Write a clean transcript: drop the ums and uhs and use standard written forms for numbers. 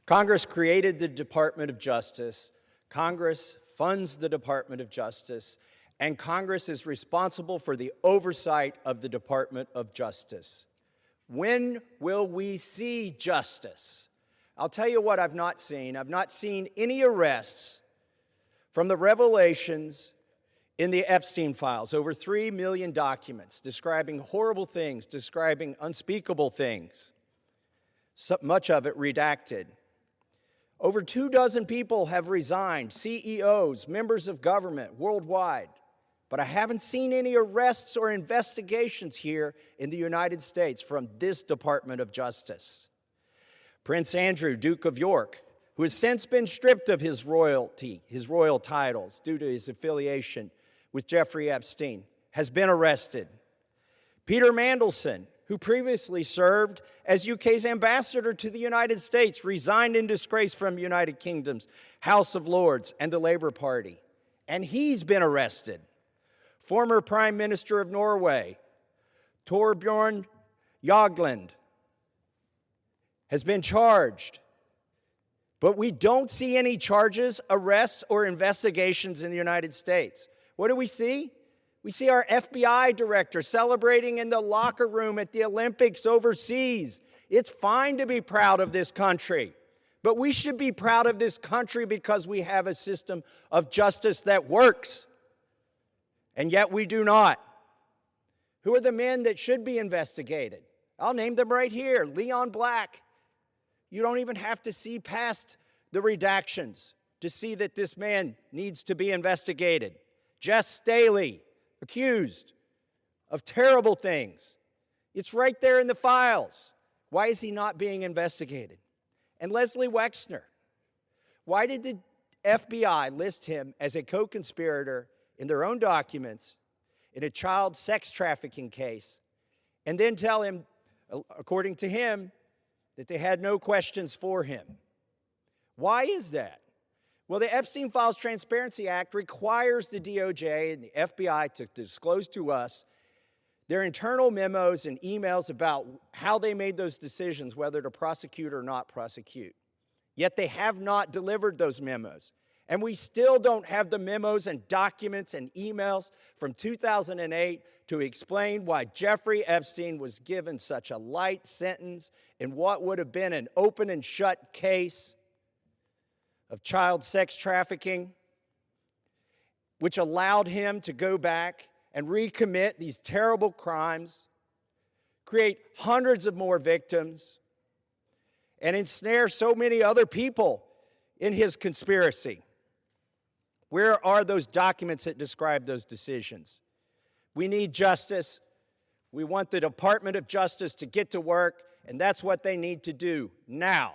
Congress created the Department of Justice. Congress funds the Department of Justice, and Congress is responsible for the oversight of the Department of Justice. When will we see justice? I'll tell you what I've not seen. I've not seen any arrests from the revelations in the Epstein files, over 3 million documents describing horrible things, describing unspeakable things, so much of it redacted. Over 24 people have resigned, CEOs, members of government worldwide, but I haven't seen any arrests or investigations here in the United States from this Department of Justice. Prince Andrew, Duke of York, who has since been stripped of his royal titles due to his affiliation with Jeffrey Epstein, has been arrested. Peter Mandelson, who previously served as UK's ambassador to the United States, resigned in disgrace from United Kingdom's House of Lords and the Labour Party, and he's been arrested. Former Prime Minister of Norway, Torbjorn Jagland, has been charged, but we don't see any charges, arrests, or investigations in the United States. What do we see? We see our FBI director celebrating in the locker room at the Olympics overseas. It's fine to be proud of this country, but we should be proud of this country because we have a system of justice that works, and yet we do not. Who are the men that should be investigated? I'll name them right here. Leon Black. You don't even have to see past the redactions to see that this man needs to be investigated. Jess Staley, accused of terrible things. It's right there in the files. Why is he not being investigated? And Les Wexner. Why did the FBI list him as a co-conspirator in their own documents in a child sex trafficking case and then tell him, according to him, that they had no questions for him? Why is that? Well, the Epstein Files Transparency Act requires the DOJ and the FBI to disclose to us their internal memos and emails about how they made those decisions, whether to prosecute or not prosecute. Yet they have not delivered those memos. And we still don't have the memos and documents and emails from 2008 to explain why Jeffrey Epstein was given such a light sentence in what would have been an open and shut case of child sex trafficking, which allowed him to go back and recommit these terrible crimes, create hundreds of more victims, and ensnare so many other people in his conspiracy. Where are those documents that describe those decisions? We need justice. We want the Department of Justice to get to work, and that's what they need to do now.